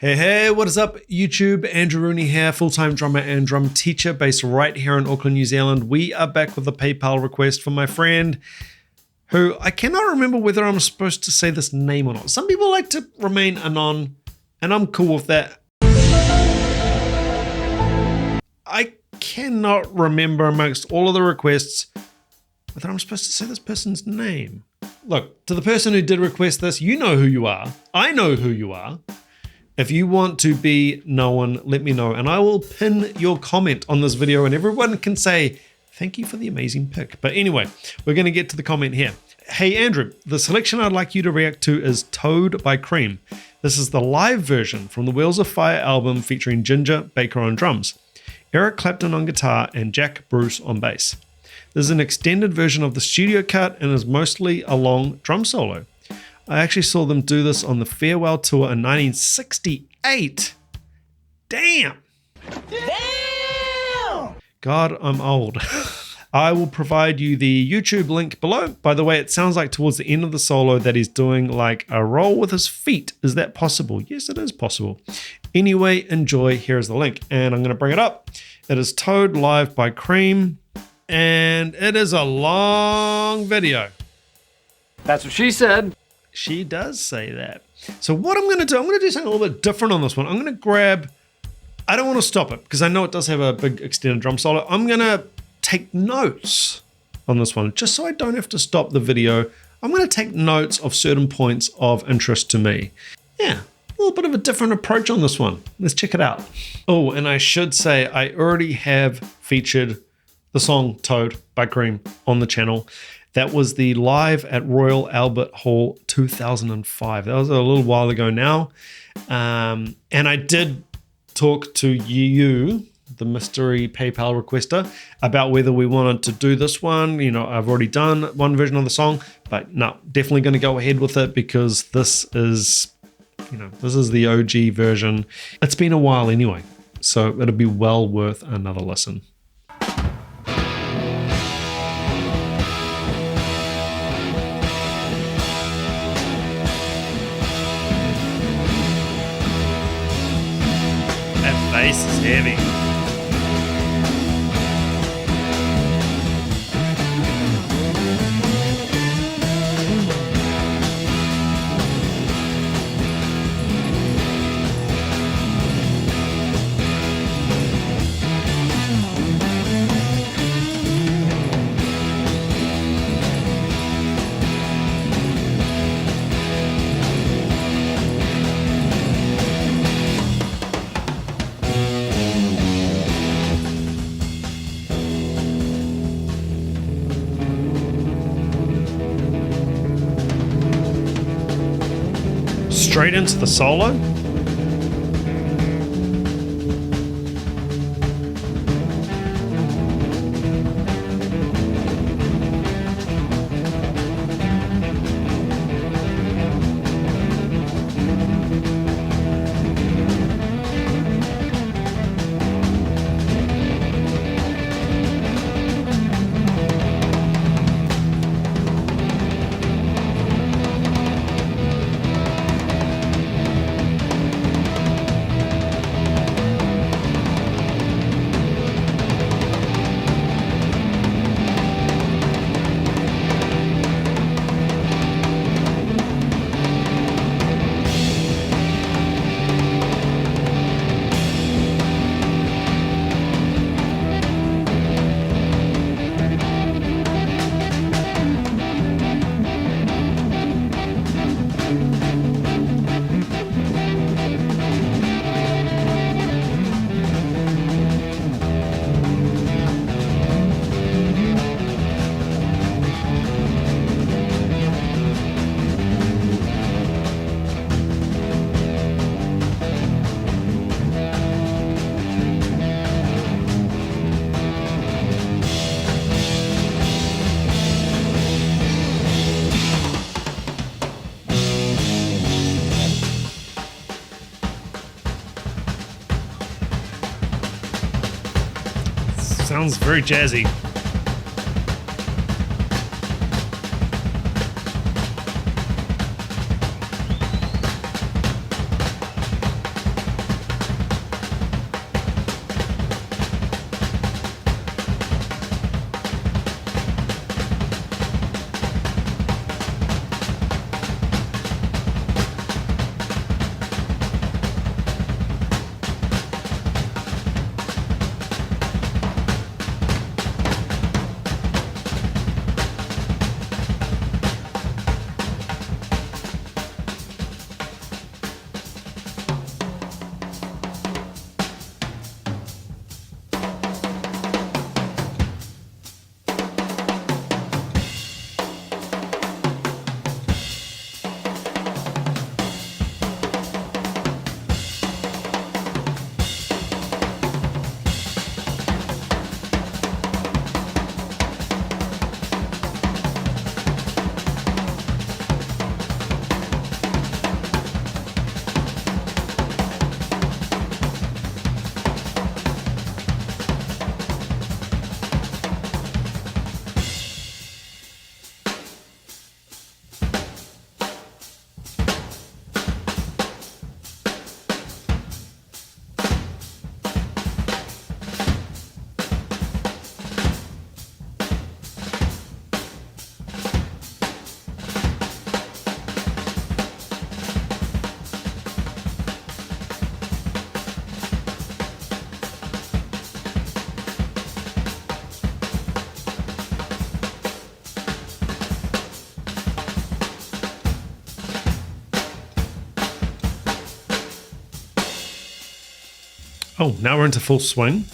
Hey, what is up, YouTube? Andrew Rooney here, full-time drummer and drum teacher based right here in Auckland, New Zealand. We are back with a PayPal request from my friend who I cannot remember whether I'm supposed to say this name or not. Some people like to remain anon, and I'm cool with that. I cannot remember amongst all of the requests whether I'm supposed to say this person's name. Look, to the person who did request this, you know who you are. I know who you are. If you want to be known, let me know, and I will pin your comment on this video and everyone can say, thank you for the amazing pick. But anyway, we're going to get to the comment here. Hey Andrew, the selection I'd like you to react to is Toad by Cream. This is the live version from the Wheels of Fire album featuring Ginger Baker on drums, Eric Clapton on guitar, and Jack Bruce on bass. This is an extended version of the studio cut and is mostly a long drum solo. I actually saw them do this on the Farewell Tour in 1968. Damn! God, I'm old. I will provide you the YouTube link below. By the way, it sounds like towards the end of the solo that he's doing like a roll with his feet. Is that possible? Yes, it is possible. Anyway, enjoy. Here's the link, and I'm going to bring it up. It is Toad live by Cream, and it is a long video. That's what she said. She does say that. So what I'm going to do something a little bit different on this one. I'm going to grab, I don't want to stop it because I know it does have a big extended drum solo. I'm going to take notes on this one just so I don't have to stop the video. I'm going to take notes of certain points of interest to me. Yeah, a little bit of a different approach on this one. Let's check it out. Oh, and I should say I already have featured the song Toad by Cream on the channel. That was the live at Royal Albert Hall 2005. That was a little while ago now. And I did talk to you, the mystery PayPal requester, about whether we wanted to do this one. You know, I've already done one version of the song, but no, definitely going to go ahead with it because this is, this is the OG version. It's been a while anyway, so it'll be well worth another listen. Bass is heavy. Straight into the solo. Sounds very jazzy. Oh, now we're into full swing.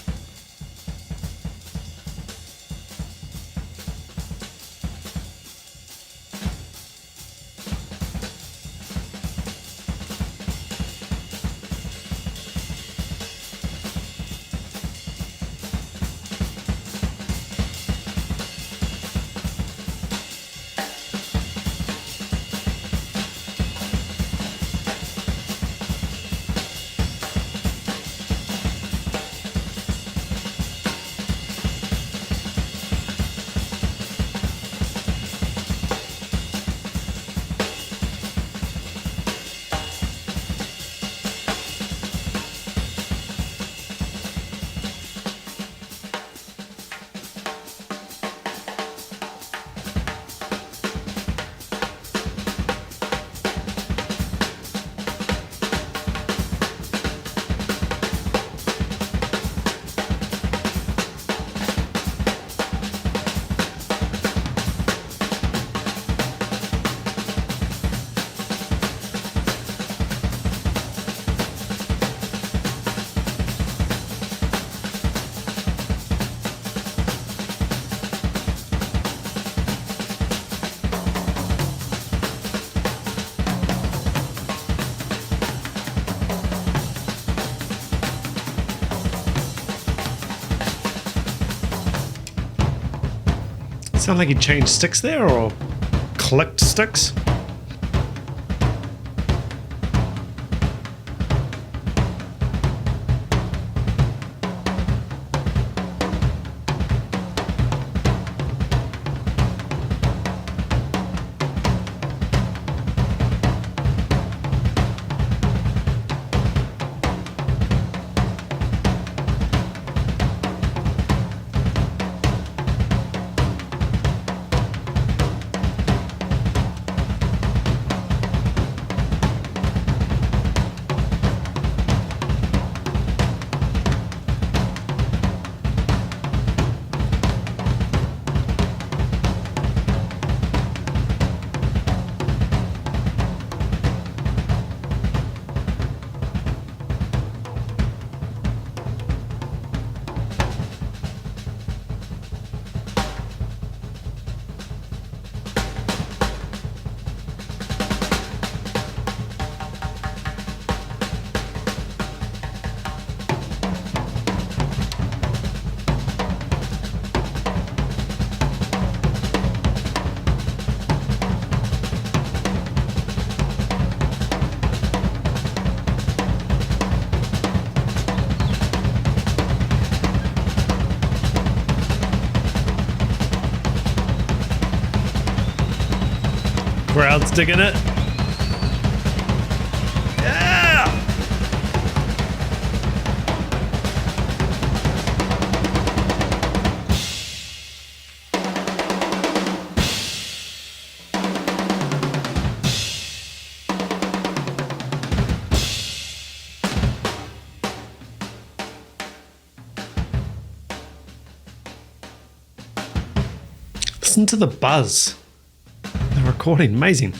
Sound like he changed sticks there or clicked sticks. Crowd's digging it. Yeah! Listen to the buzz. The recording, amazing.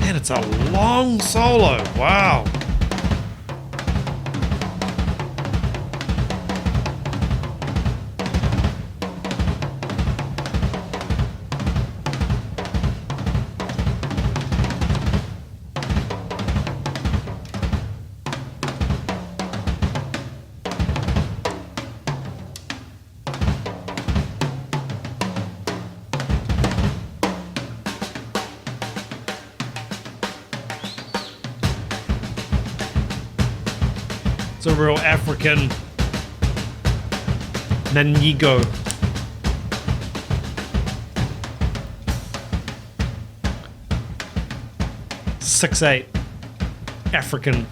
Man, it's a long solo. Wow. a real African Nanyigo. Six eight African.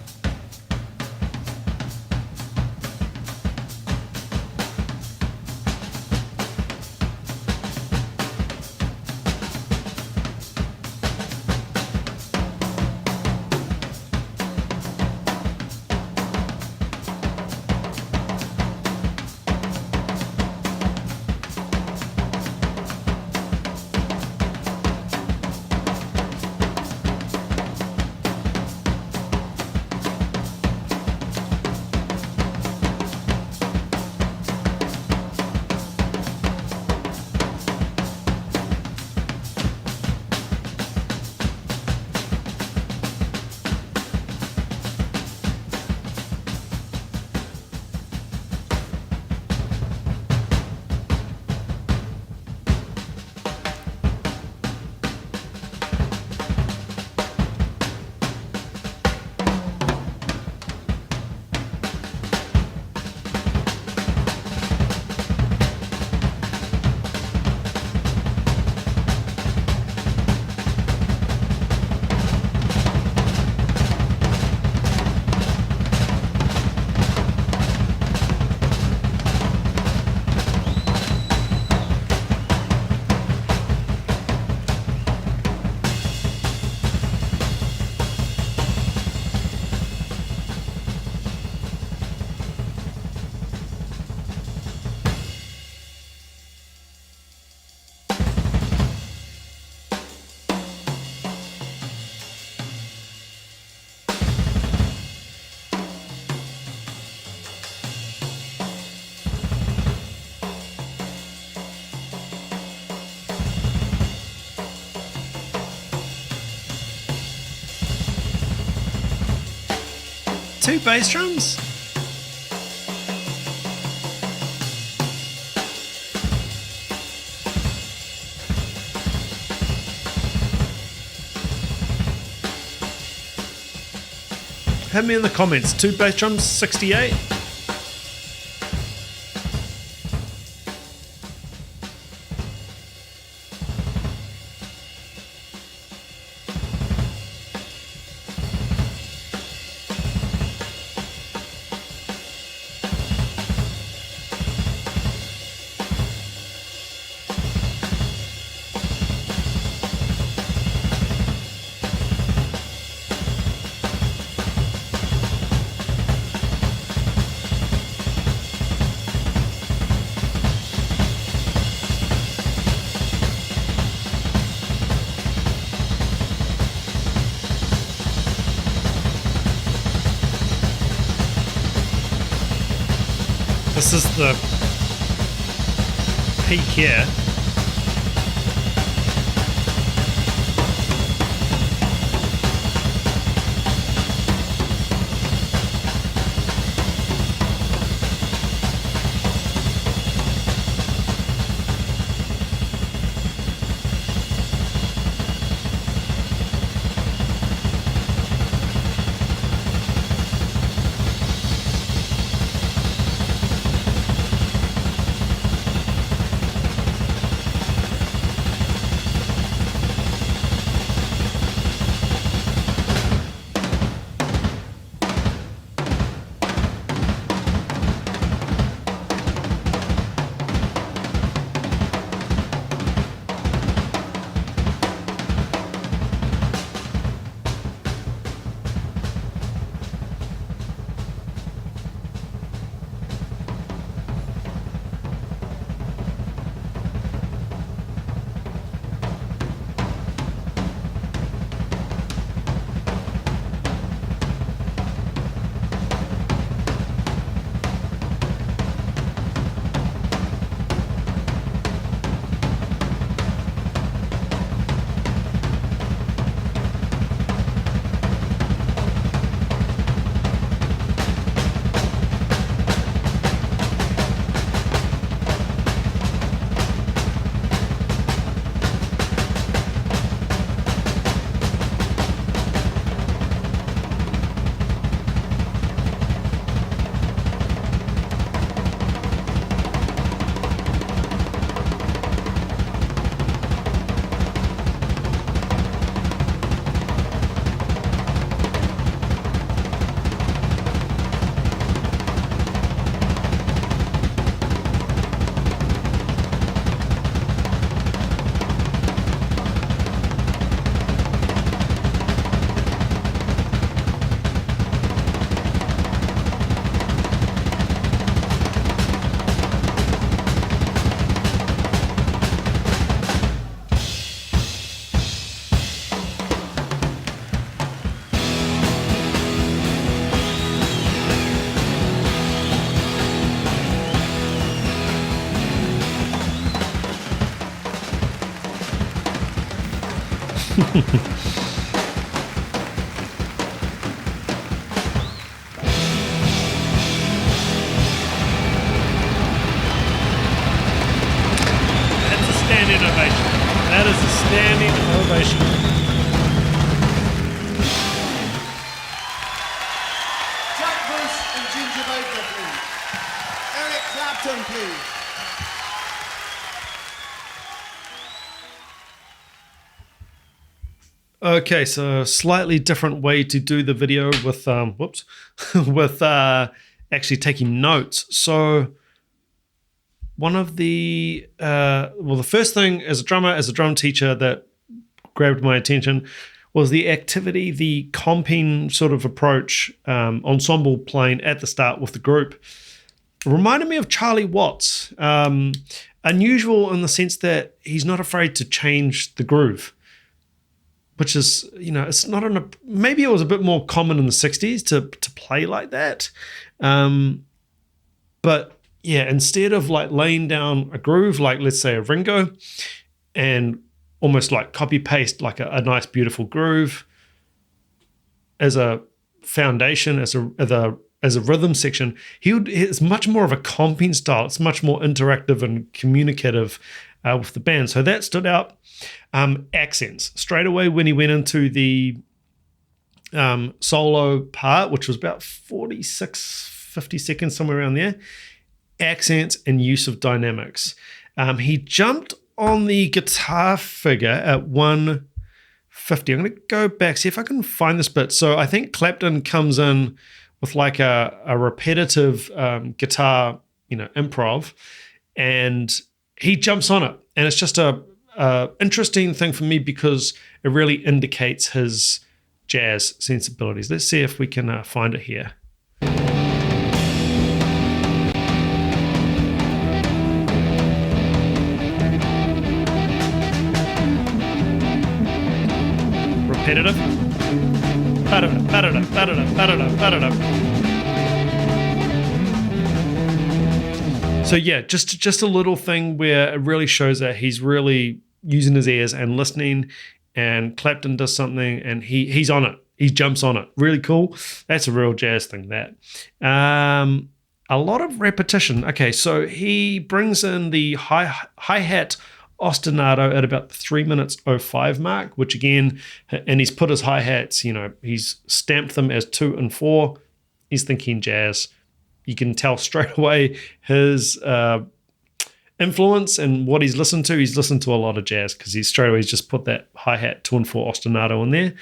Two bass drums? Hit me in the comments. Two bass drums, 68. This is the peak here. That's a standing ovation. That is a standing ovation. And Ginger Baker, please. Eric Clapton, please. Okay, so a slightly different way to do the video with with actually taking notes. So one of the the first thing as a drummer, as a drum teacher, that grabbed my attention was the activity, the comping sort of approach, ensemble playing at the start with the group. It reminded me of Charlie Watts. Unusual in the sense that he's not afraid to change the groove, which is, it's not maybe it was a bit more common in the 60s to play like that. But yeah, instead of like laying down a groove, like let's say a Ringo, and almost like copy paste like a nice beautiful groove as a foundation, as a rhythm section, it's much more of a comping style. It's much more interactive and communicative with the band. So that stood out. Accents straight away when he went into the solo part, which was about 50 seconds, somewhere around there. Accents and use of dynamics. He jumped on the guitar figure at 150. I'm going to go back, see if I can find this bit. So I think Clapton comes in with like a repetitive guitar, improv, and he jumps on it. And it's just a interesting thing for me because it really indicates his jazz sensibilities. Let's see if we can find it here. Repetitive. So yeah, just a little thing where it really shows that he's really using his ears and listening, and Clapton does something and he's on it. He jumps on it. Really cool. That's a real jazz thing, that. A lot of repetition. Okay, so he brings in the hi-hat ostinato at about the 3 minutes 05 mark, which again, and he's put his hi-hats, he's stamped them as 2 and 4. He's thinking jazz. You can tell straight away his influence and what he's listened to. He's listened to a lot of jazz because he's straight away just put that hi-hat 2 and 4 ostinato in there.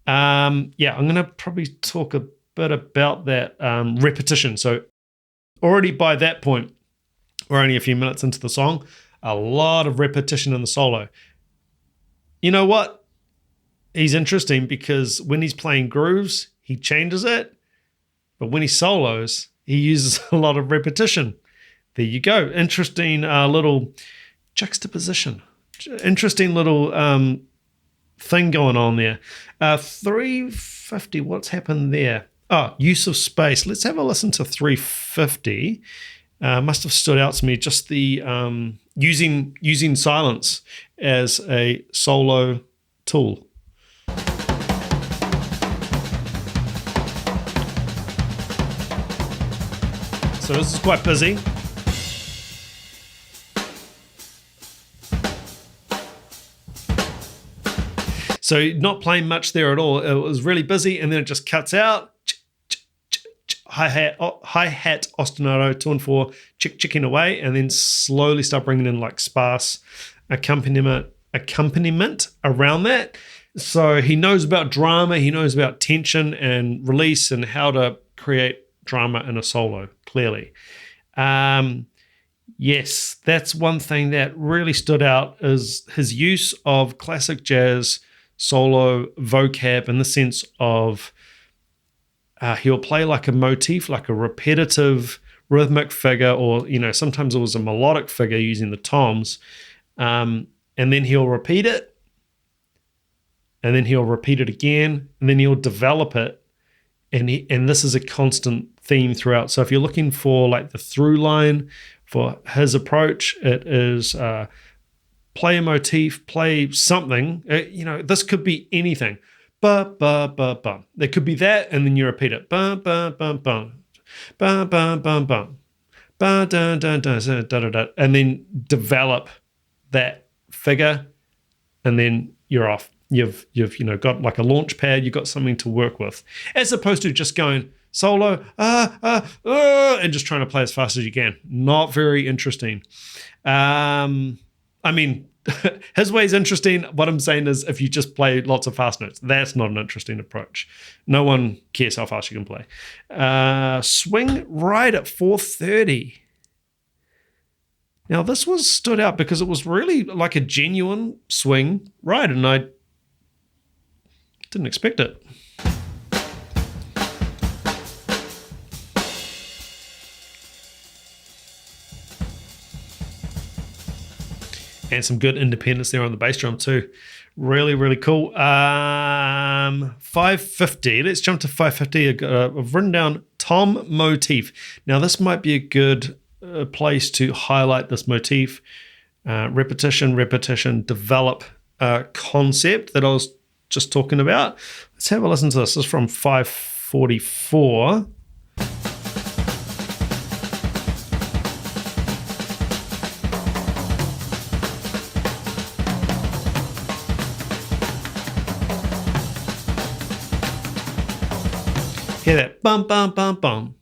I'm going to probably talk a bit about that repetition. So already by that point, we're only a few minutes into the song, a lot of repetition in the solo. You know what? He's interesting because when he's playing grooves, he changes it. But when he solos, he uses a lot of repetition. There you go. Interesting little juxtaposition. Interesting little thing going on there. 350, what's happened there? Oh, use of space. Let's have a listen to 350. Must have stood out to me, just the using silence as a solo tool. So this is quite busy. So not playing much there at all. It was really busy, and then it just cuts out. Hi-hat ostinato 2 and 4, chicking away, and then slowly start bringing in like sparse accompaniment around that. So he knows about drama, he knows about tension and release and how to create drama in a solo, clearly. Yes, that's one thing that really stood out, is his use of classic jazz solo vocab, in the sense of he'll play like a motif, like a repetitive rhythmic figure, or sometimes it was a melodic figure using the toms, and then he'll repeat it, and then he'll repeat it again, and then he'll develop it, and this is a constant theme throughout. So if you're looking for like the through line for his approach, it is play a motif, play something. You know, this could be anything. Ba ba ba ba. There could be that, and then you repeat it. Ba ba ba ba. Ba ba ba ba. Ba da da da da da da. And then develop that figure, and then you're off. You've you know, got like a launch pad. You've got something to work with, as opposed to just going solo and just trying to play as fast as you can. Not very interesting. I mean, his way is interesting. What I'm saying is, if you just play lots of fast notes, that's not an interesting approach. No one cares how fast you can play. Swing right at 4:30. Now, this was stood out because it was really like a genuine swing ride, and I didn't expect it. And some good independence there on the bass drum too. Really, really cool. 550. Let's jump to 550. I've written down tom motif. Now, this might be a good place to highlight this motif. Repetition, repetition, develop concept that I was just talking about. Let's have a listen to this. This is from 544. Hear that bum bum bum bum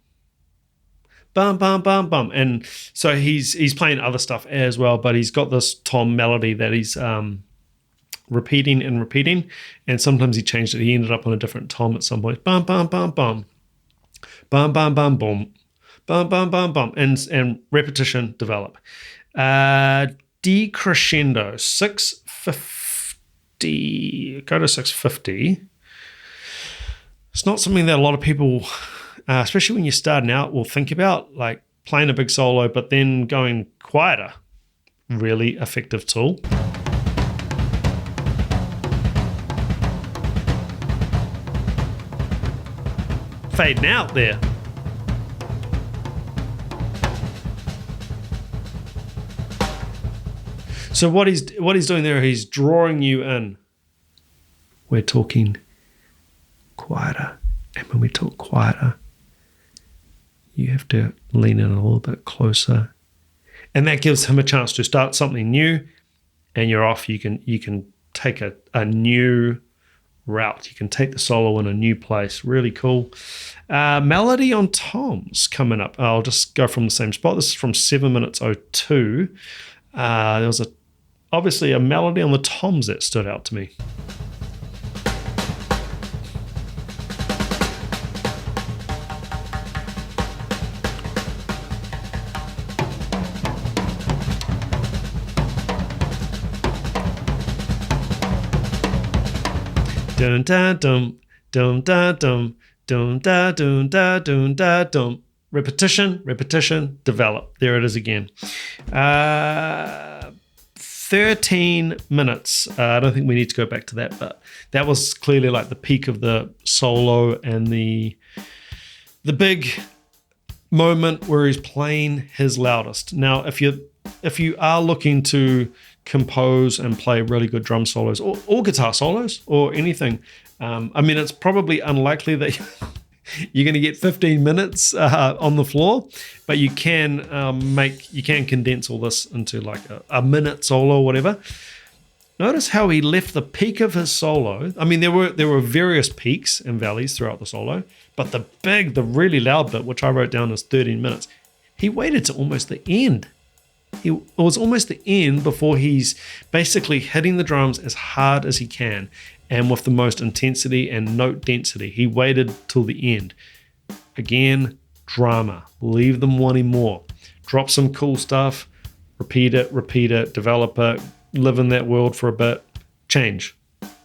bum bum bum bum, and so he's playing other stuff as well, but he's got this tom melody that he's repeating and repeating, and sometimes he changed it. He ended up on a different tom at some point. Bum bum bum bum bum bum bum bum bum bum bum bum, and repetition, develop. Decrescendo 650. Go to 650. It's not something that a lot of people, especially when you're starting out, will think about, like playing a big solo, but then going quieter. Really effective tool. Fading out there. So what he's doing there, he's drawing you in. We're talking quieter, and when we talk quieter, you have to lean in a little bit closer, and that gives him a chance to start something new, and you're off. You can take a new route. You can take the solo in a new place. Really cool. Melody on toms coming up. I'll just go from the same spot. This is from 7 minutes 02. There was obviously a melody on the toms that stood out to me. Dun da dum dum da dum dum da dum da dum da dum. Repetition, repetition, develop. There it is again. 13 minutes. I don't think we need to go back to that, but that was clearly like the peak of the solo and the big moment where he's playing his loudest. Now, if you are looking to compose and play really good drum solos or guitar solos or anything, I mean, it's probably unlikely that you're going to get 15 minutes on the floor, but you can condense all this into like a minute solo or whatever. Notice how he left the peak of his solo. I mean, there were various peaks and valleys throughout the solo, but the really loud bit, which I wrote down as 13 minutes, he waited to almost the end. It was almost the end before he's basically hitting the drums as hard as he can and with the most intensity and note density. He waited till the end. Again, drama. Leave them wanting more. Drop some cool stuff. Repeat it, develop it, live in that world for a bit, change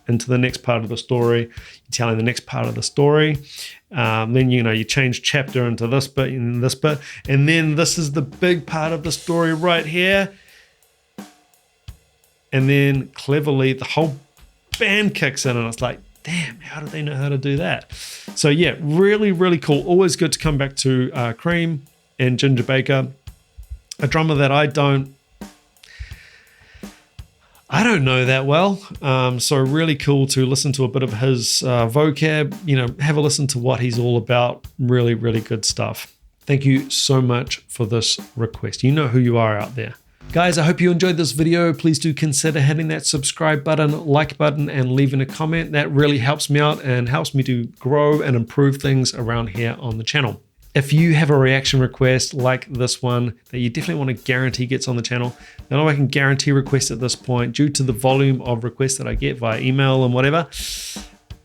into the next part of the story. You're telling the next part of the story. Then, you change chapter into this bit and this bit. And then this is the big part of the story right here. And then cleverly, the whole band kicks in and it's like, damn, how do they know how to do that? So yeah, really, really cool. Always good to come back to Cream and Ginger Baker, a drummer that I don't I don't know that well. So really cool to listen to a bit of his vocab, you know, have a listen to what he's all about. Really, really good stuff. Thank you so much for this request. You know who you are out there. Guys, I hope you enjoyed this video. Please do consider hitting that subscribe button, like button, and leaving a comment. That really helps me out and helps me to grow and improve things around here on the channel. If you have a reaction request like this one that you definitely want to guarantee gets on the channel, then I can guarantee requests at this point due to the volume of requests that I get via email and whatever.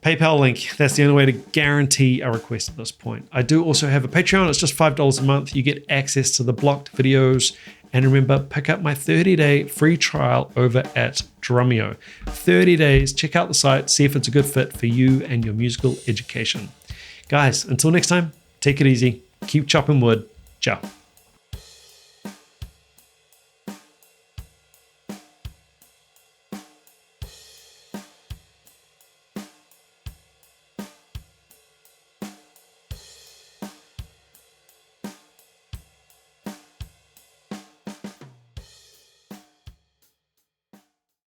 PayPal link, that's the only way to guarantee a request at this point. I do also have a Patreon. It's just $5 a month. You get access to the blocked videos. And remember, pick up my 30-day free trial over at DRUMEO. 30 days, check out the site, see if it's a good fit for you and your musical education. Guys, until next time, take it easy, keep chopping wood, ciao.